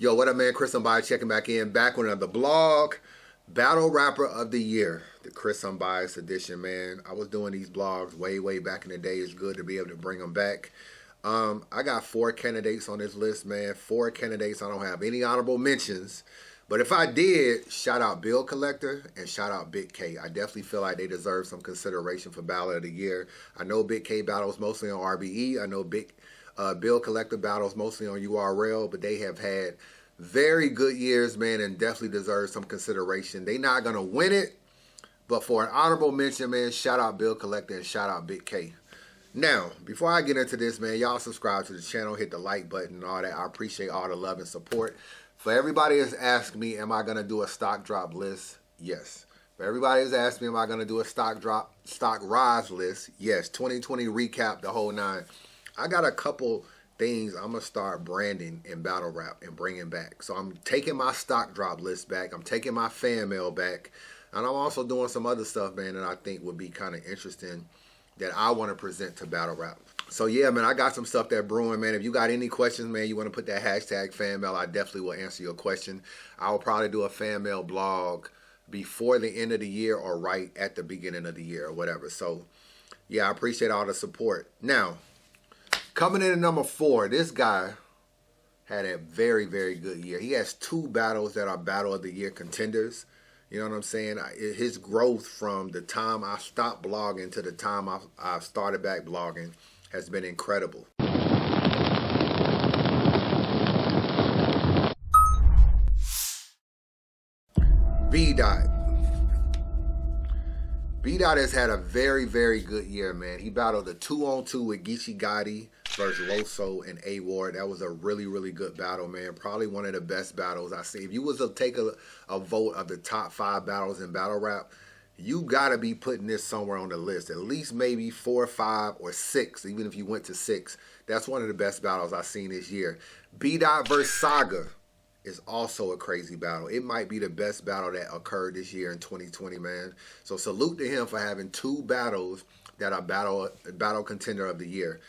Yo, what up, man? Chris Unbias checking back in, back with another blog. Battle Rapper of the Year, the Chris Unbias edition, man. I was doing these blogs way back in the day. It's good to be able to bring them back. I got 4 candidates on this list, man. 4 candidates. I don't have any honorable mentions. But if I did, shout out Bill Collector and shout out Big K. I definitely feel like they deserve some consideration for Battle of the Year. I know Big K battles mostly on RBE. I know Bill Collector battles mostly on URL, but they have had very good years, man, and definitely deserve some consideration. They not going to win it, but for an honorable mention, man, shout out Bill Collector and shout out Big K. Now, before I get into this, man, y'all subscribe to the channel, hit the like button and all that. I appreciate all the love and support. For everybody that's asked me, am I going to do a stock drop list? Yes. For everybody that's asked me, am I going to do a stock rise list? Yes. 2020 recap, the whole 9. I got a couple things I'm going to start branding in battle rap and bringing back. So I'm taking my stock drop list back. I'm taking my fan mail back. And I'm also doing some other stuff, man, that I think would be kind of interesting that I want to present to battle rap. So yeah, man, I got some stuff that brewing, man. If you got any questions, man, you want to put that hashtag fan mail, I definitely will answer your question. I will probably do a fan mail blog before the end of the year or right at the beginning of the year or whatever. So yeah, I appreciate all the support. Now, coming in at number 4, this guy had a very good year. He has 2 battles that are Battle of the Year contenders. You know what I'm saying? His growth from the time I stopped blogging to the time I started back blogging has been incredible. BDot. BDot has had a very good year, man. He battled a 2-on-2 with Geechee Gotti versus Loso and A-Ward. That was a really good battle, man. Probably one of the best battles I see. If you was to take a vote of the top 5 battles in battle rap, you gotta be putting this somewhere on the list. At least maybe 4, 5, or 6, even if you went to 6. That's one of the best battles I've seen this year. BDot versus Saga is also a crazy battle. It might be the best battle that occurred this year in 2020, man. So salute to him for having 2 battles that are battle contender of the year.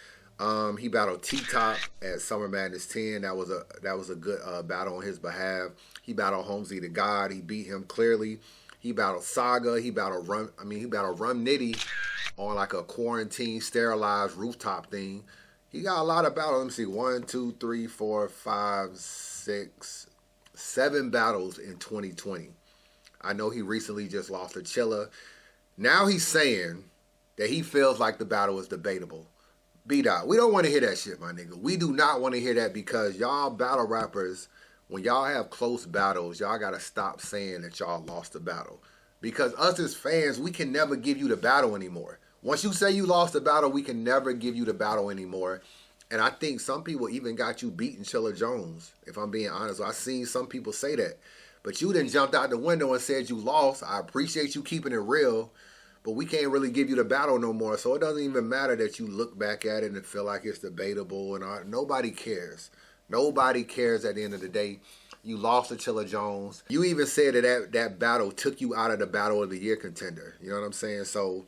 He battled T-Top at Summer Madness 10. That was a good battle on his behalf. He battled Holmesy the God. He beat him clearly. He battled Saga. He battled Rum Nitty on like a quarantine sterilized rooftop thing. He got a lot of battles. Let me see. 1, 2, 3, 4, 5, 6, 7 battles in 2020. I know he recently just lost to Chilla. Now he's saying that he feels like the battle is debatable. BDot, we don't want to hear that shit, my nigga. We do not want to hear that because y'all battle rappers, when y'all have close battles, y'all got to stop saying that y'all lost the battle. Because us as fans, we can never give you the battle anymore. Once you say you lost the battle, we can never give you the battle anymore. And I think some people even got you beating Chilla Jones, if I'm being honest. I've seen some people say that. But you then jumped out the window and said you lost. I appreciate you keeping it real, but we can't really give you the battle no more. So it doesn't even matter that you look back at it and feel like it's debatable. And all. Nobody cares. Nobody cares at the end of the day. You lost to Chilla Jones. You even said that battle took you out of the Battle of the Year contender. You know what I'm saying? So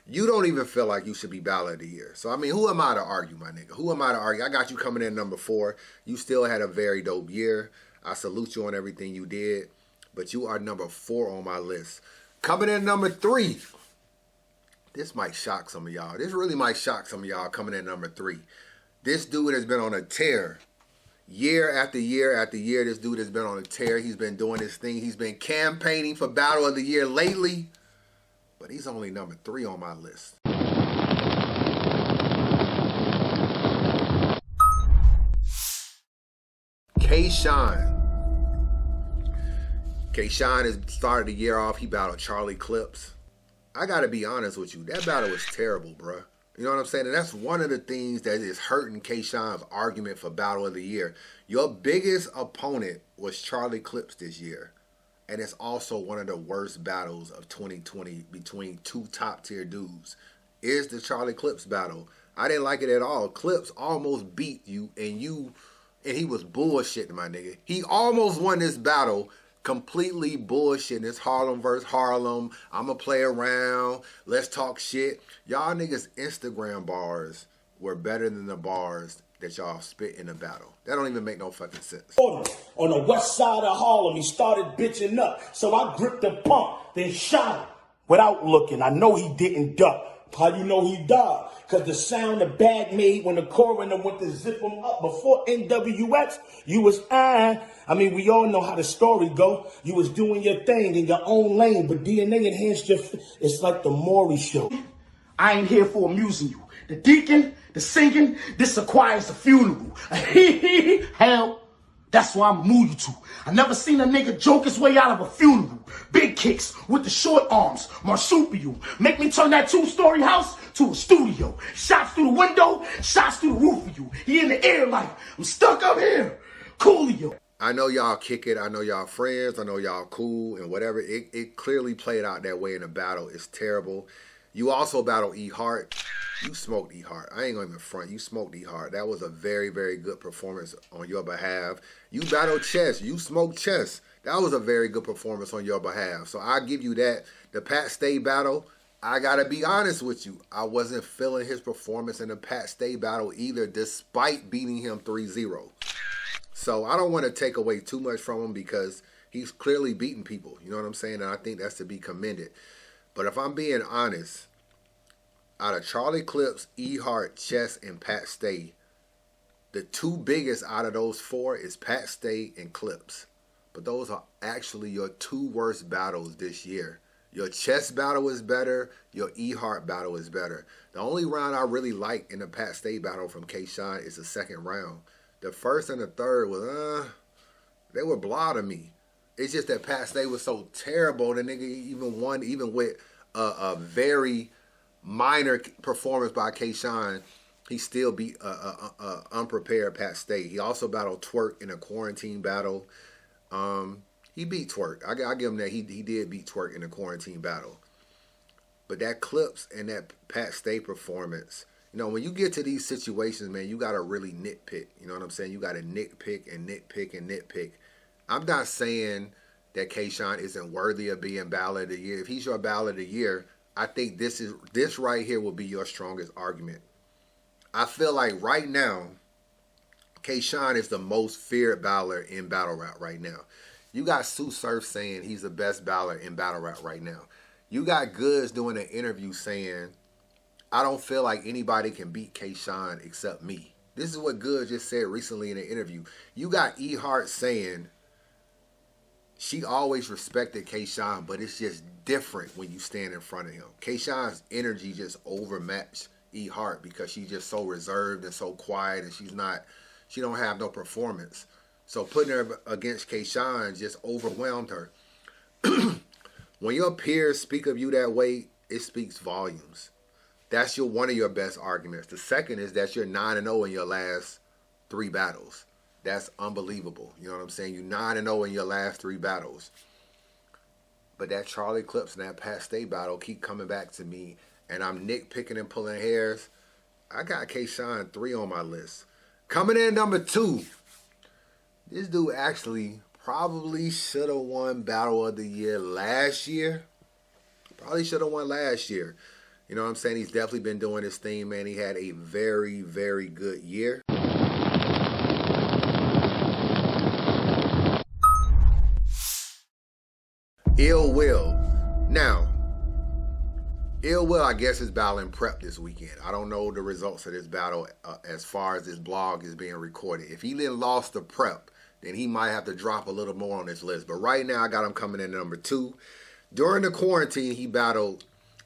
you don't even feel like you should be Battle of the Year. So, I mean, who am I to argue, my nigga? Who am I to argue? I got you coming in number 4. You still had a very dope year. I salute you on everything you did. But you are number 4 on my list. Coming in number 3. This might shock some of y'all. This really might shock some of y'all coming in number 3. This dude has been on a tear. Year after year after year, this dude has been on a tear. He's been doing his thing. He's been campaigning for Battle of the Year lately. But he's only number 3 on my list. K-Shine. K-Shine has started the year off. He battled Charlie Clips. I gotta be honest with you. That battle was terrible, bruh. You know what I'm saying? And that's one of the things that is hurting K-Shine's argument for Battle of the Year. Your biggest opponent was Charlie Clips this year. And it's also one of the worst battles of 2020 between 2 top-tier dudes. Is the Charlie Clips battle. I didn't like it at all. Clips almost beat you, and he was bullshitting, my nigga. He almost won this battle completely bullshitting. It's Harlem versus Harlem. I'ma play around. Let's talk shit. Y'all niggas' Instagram bars were better than the bars that y'all spit in the battle. That don't even make no fucking sense. On the west side of Harlem, he started bitching up. So I gripped the pump, then shot him. Without looking, I know he didn't duck. How you know he died? Because the sound the bag made when the coroner went to zip him up before NWX, you was I mean, we all know how the story go. You was doing your thing in your own lane, but DNA enhanced your... It's like the Maury show. I ain't here for amusing you. The deacon, the singing, this requires a funeral. A hee hell. That's why I'm move you to. I never seen a nigga joke his way out of a funeral. Big kicks with the short arms, marsupial. Make me turn that 2-story house to a studio. Shots through the window, shots through the roof of you. He in the air like, I'm stuck up here. Coolio. I know y'all kick it. I know y'all friends. I know y'all cool and whatever. It clearly played out that way in the battle. It's terrible. You also battled E Hart. You smoked E Hart. I ain't going to even front. You smoked E Hart. That was a very, very good performance on your behalf. You battled Chess. You smoked Chess. That was a very good performance on your behalf. So I give you that. The Pat Stay battle, I got to be honest with you. I wasn't feeling his performance in the Pat Stay battle either, despite beating him 3-0. So I don't want to take away too much from him because he's clearly beating people. You know what I'm saying? And I think that's to be commended. But if I'm being honest, out of Charlie Clips, E Hart, Chess, and Pat Stay, the two biggest out of those four is Pat Stay and Clips. But those are actually your two worst battles this year. Your Chess battle is better. Your E Hart battle is better. The only round I really like in the Pat Stay battle from K-Shine is the second round. The first and the third was, they were blah to me. It's just that Pat Stay was so terrible. The nigga even won, even with a very minor performance by K-Shine, he still beat unprepared Pat Stay. He also battled Twerk in a quarantine battle. He beat Twerk. I give him that. He did beat Twerk in a quarantine battle. But that Clips and that Pat Stay performance, you know, when you get to these situations, man, you got to really nitpick. You know what I'm saying? You got to nitpick and nitpick and nitpick. I'm not saying that K-Shine isn't worthy of being Battle of the Year. If he's your Battle of the Year, I think this right here will be your strongest argument. I feel like right now, K-Shine is the most feared battler in battle rap right now. You got Sue Surf saying he's the best battler in battle rap right now. You got Goods doing an interview saying, I don't feel like anybody can beat K-Shine except me. This is what Goods just said recently in an interview. You got E Hart saying she always respected K-Shine, but it's just different when you stand in front of him. K-Shine's energy just overmatched E Hart because she's just so reserved and so quiet, and she don't have no performance. So putting her against K-Shine just overwhelmed her. When your peers speak of you that way, it speaks volumes. That's one of your best arguments. The second is that you're 9-0 in your last 3 battles. That's unbelievable. You know what I'm saying? You're 9-0 in your last 3 battles. But that Charlie Clips and that Pat Stay battle keep coming back to me, and I'm nitpicking and pulling hairs. I got K-Shine 3 on my list. Coming in number 2. This dude actually probably should have won Battle of the Year last year. Probably should have won last year. You know what I'm saying? He's definitely been doing his thing, man. He had a very, very good year. Ill Will. Now, Ill Will, I guess, is battling prep this weekend. I don't know the results of this battle as far as this blog is being recorded. If he then lost the prep, then he might have to drop a little more on this list. But right now, I got him coming in at number 2. During the quarantine, he battled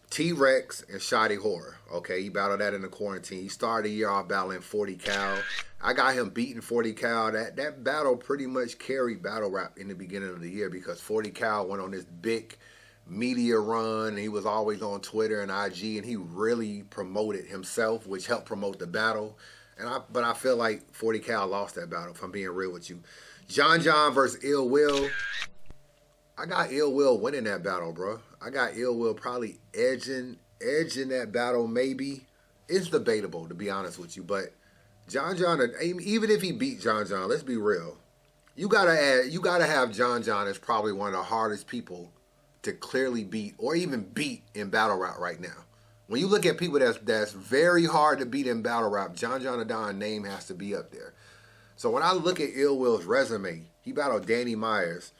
T-Rex and Shoddy Horror. Okay, he battled that in the quarantine. He started the year off battling 40 Cal. I got him beating 40 Cal. That battle pretty much carried battle rap in the beginning of the year because 40 Cal went on this big media run. And he was always on Twitter and IG, and he really promoted himself, which helped promote the battle. But I feel like 40 Cal lost that battle, if I'm being real with you. John versus Ill Will. I got Ill Will winning that battle, bro. I got Ill Will probably edging that battle, maybe. It's debatable, to be honest with you. But John, even if he beat John, let's be real. You gotta have John as probably one of the hardest people to clearly beat or even beat in battle rap right now. When you look at people that's very hard to beat in battle rap, John Adon's name has to be up there. So when I look at Ill Will's resume, he battled Danny Myers.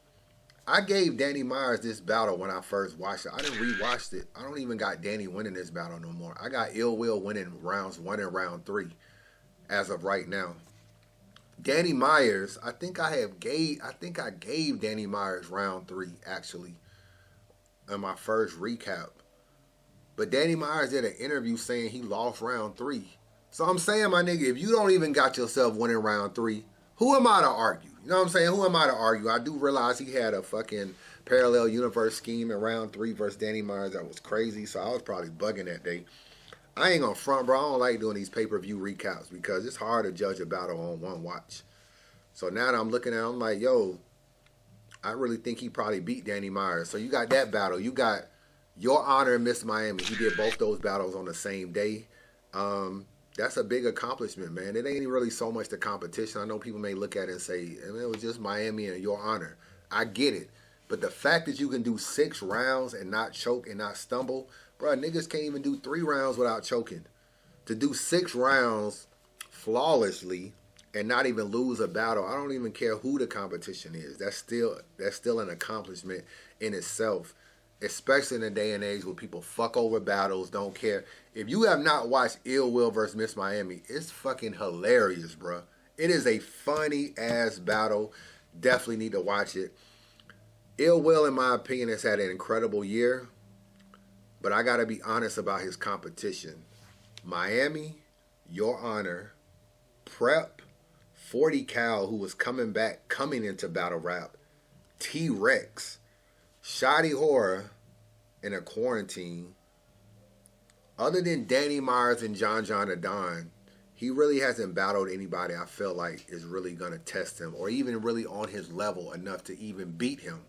I gave Danny Myers this battle when I first watched it. I didn't rewatch it. I don't even got Danny winning this battle no more. I got Ill Will winning rounds 1 and round 3 as of right now. Danny Myers, I think I gave Danny Myers round 3 actually in my first recap. But Danny Myers did an interview saying he lost round 3. So I'm saying, my nigga, if you don't even got yourself winning round 3, who am I to argue? You know what I'm saying? Who am I to argue? I do realize he had a fucking parallel universe scheme in round 3 versus Danny Myers that was crazy. So I was probably bugging that day. I ain't gonna front, bro. I don't like doing these pay-per-view recaps because it's hard to judge a battle on one watch. So now that I'm looking at it, I'm like, yo, I really think he probably beat Danny Myers. So you got that battle. You got Your Honor and Miss Miami. He did both those battles on the same day. That's a big accomplishment, man. It ain't really so much the competition. I know people may look at it and say, it was just Miami and Your Honor. I get it. But the fact that you can do 6 rounds and not choke and not stumble, bro, niggas can't even do 3 rounds without choking. To do 6 rounds flawlessly and not even lose a battle, I don't even care who the competition is. That's still an accomplishment in itself. Especially in the day and age where people fuck over battles, don't care. If you have not watched Ill Will versus Miss Miami, it's fucking hilarious, bro. It is a funny ass battle. Definitely need to watch it. Ill Will, in my opinion, has had an incredible year. But I gotta be honest about his competition. Miami, Your Honor, Prep, 40 Cal, who was coming into battle rap, T-Rex, Shoddy Horror, in a quarantine. Other than Danny Myers and John Adon, he really hasn't battled anybody I feel like is really going to test him or even really on his level enough to even beat him.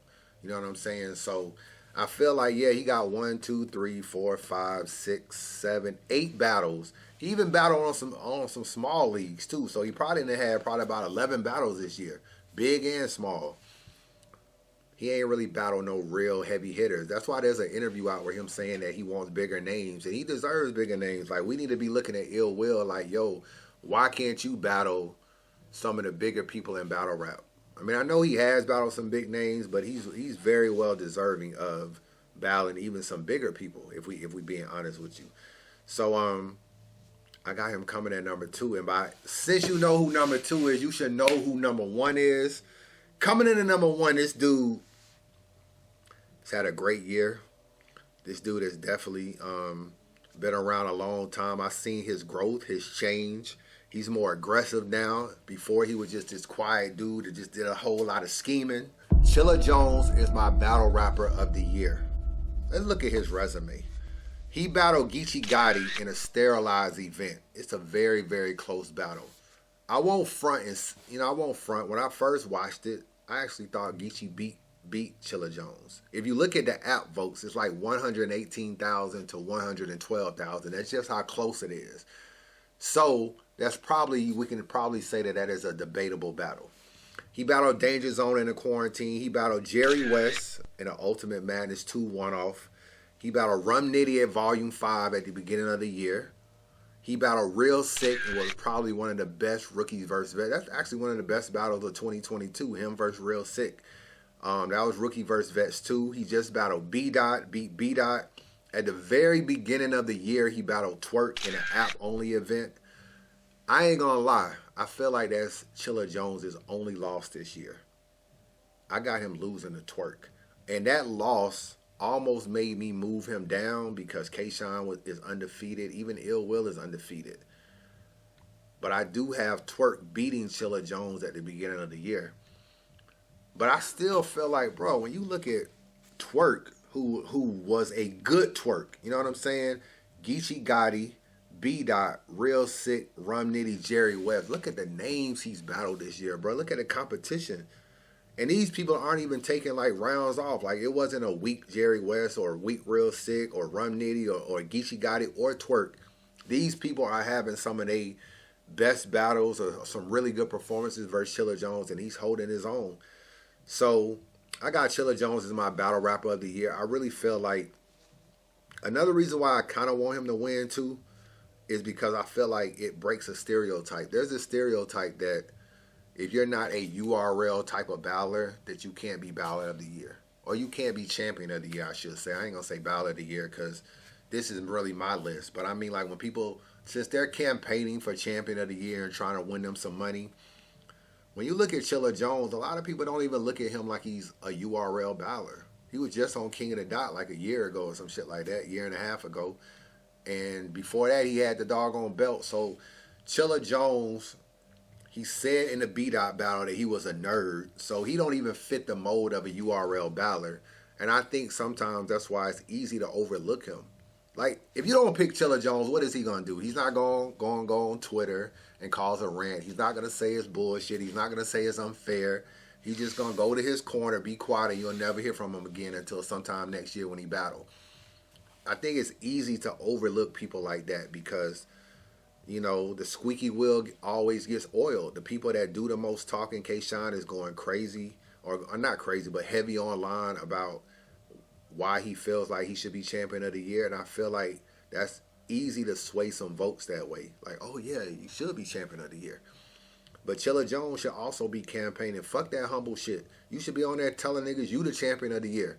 You know what I'm saying? So I feel like, yeah, he got 1, 2, 3, 4, 5, 6, 7, 8 battles. He even battled on some small leagues too. So he probably had about 11 battles this year, big and small. He ain't really battled no real heavy hitters. That's why there's an interview out where him saying that he wants bigger names. And he deserves bigger names. Like, we need to be looking at Ill Will like, yo, why can't you battle some of the bigger people in battle rap? I mean, I know he has battled some big names, but he's very well deserving of battling even some bigger people, if we being honest with you. So, I got him coming at number 2. And since you know who number 2 is, you should know who number 1 is. Coming in at number 1, this dude had a great year. This dude has definitely been around a long time. I've seen his growth, his change. He's more aggressive now. Before, he was just this quiet dude that just did a whole lot of scheming. Chilla Jones is my battle rapper of the year. Let's look at his resume. He battled Geechee Gotti in a sterilized event. It's a very, very close battle. I won't front. When I first watched it, I actually thought Geechee beat Chilla Jones. If you look at the app votes, it's like 118,000 to 112,000. That's just how close it is. So we can probably say that is a debatable battle. He battled Danger Zone in a quarantine. He battled Jerry West in an Ultimate Madness 2 one-off. He battled Rum Nitty at Volume 5 at the beginning of the year. He battled Real Sick and was probably one of the best rookies versus vets. That's actually one of the best battles of 2022, him versus Real Sick. That was rookie versus vets too. He just battled BDot, beat BDot. At the very beginning of the year, he battled Twerk in an app-only event. I ain't gonna lie. I feel like that's Chilla Jones' only loss this year. I got him losing to Twerk. And that loss almost made me move him down because K-Shine is undefeated. Even Ill Will is undefeated. But I do have Twerk beating Chilla Jones at the beginning of the year. But I still feel like, bro, when you look at Twerk, who was a good Twerk, you know what I'm saying? Geechee Gotti, BDot, Real Sick, Rum Nitty, Jerry West. Look at the names he's battled this year, bro. Look at the competition. And these people aren't even taking like rounds off. Like, it wasn't a weak Jerry West or a weak Real Sick or Rum Nitty or Geechee Gotti or Twerk. These people are having some of their best battles or some really good performances versus Chilla Jones, and he's holding his own. So I got Chilla Jones as my battle rapper of the year. I really feel like Another reason why I kind of want him to win too is because I feel like it breaks a stereotype. There's a stereotype that if you're not a URL type of battler, that you can't be battler of the year. Or you can't be champion of the year, I should say. I ain't going to say battler of the year because this is really my list. But I mean, like, when people, since they're campaigning for champion of the year and trying to win them some money, when you look at Chilla Jones, a lot of people don't even look at him like he's a URL battler. He was just on King of the Dot like a year ago or some shit like that, year and a half ago. And before that, he had the doggone belt. So Chilla Jones, he said in the BDot battle that he was a nerd. So he don't even fit the mold of a URL battler. And I think sometimes that's why it's easy to overlook him. Like, if you don't pick Chilla Jones, what is he going to do? He's not going to go on Twitter and cause a rant. He's not going to say it's bullshit. He's not going to say it's unfair. He's just going to go to his corner, be quiet, and you'll never hear from him again until sometime next year when he battle. I think it's easy to overlook people like that because, you know, the squeaky wheel always gets oiled. The people that do the most talking, K-Shine is going crazy, or not crazy, but heavy online about why he feels like he should be champion of the year. And I feel like that's easy to sway some votes that way. Like, oh yeah, you should be champion of the year. But Chilla Jones should also be campaigning. Fuck that humble shit. You should be on there telling niggas you the champion of the year.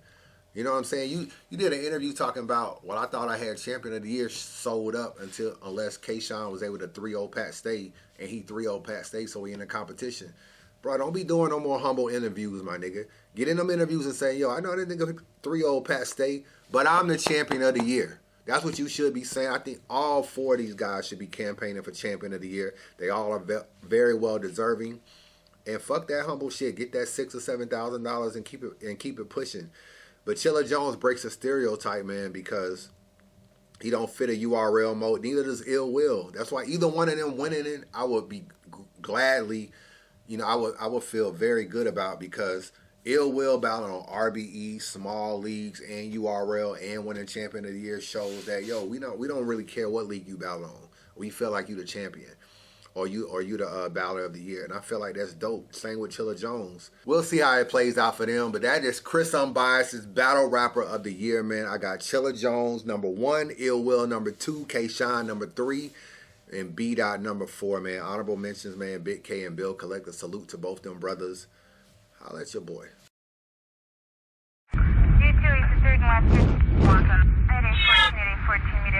You know what I'm saying? You did an interview talking about, well, I thought I had champion of the year sold up unless K-Shine was able to 3-0 Pat Stay, and he 3-0 Pat Stay, so he in the competition. Bro, don't be doing no more humble interviews, my nigga. Get in them interviews and say, yo, I know that nigga 3-0 Pat Stay, but I'm the champion of the year. That's what you should be saying. I think all four of these guys should be campaigning for champion of the year. They all are very well deserving. And fuck that humble shit. Get that $6,000 or $7,000 and keep it pushing. But Chilla Jones breaks a stereotype, man, because he don't fit a URL mode. Neither does Ill Will. That's why either one of them winning it, I would be gladly, you know, I would feel very good about, because Ill Will battling on RBE, small leagues, and URL, and winning champion of the year shows that, yo, we don't really care what league you battle on. We feel like you the champion. Or you the battler of the year. And I feel like that's dope. Same with Chilla Jones. We'll see how it plays out for them. But that is Chris Unbiased battle rapper of the year, man. I got Chilla Jones, number 1. Ill Will, number 2. K-Shine, number 3. And BDot, number 4, man. Honorable mentions, man. Big K and Bill Collector. Salute to both them brothers. Holla at your boy. G2 is the third master. Welcome. At A14, meet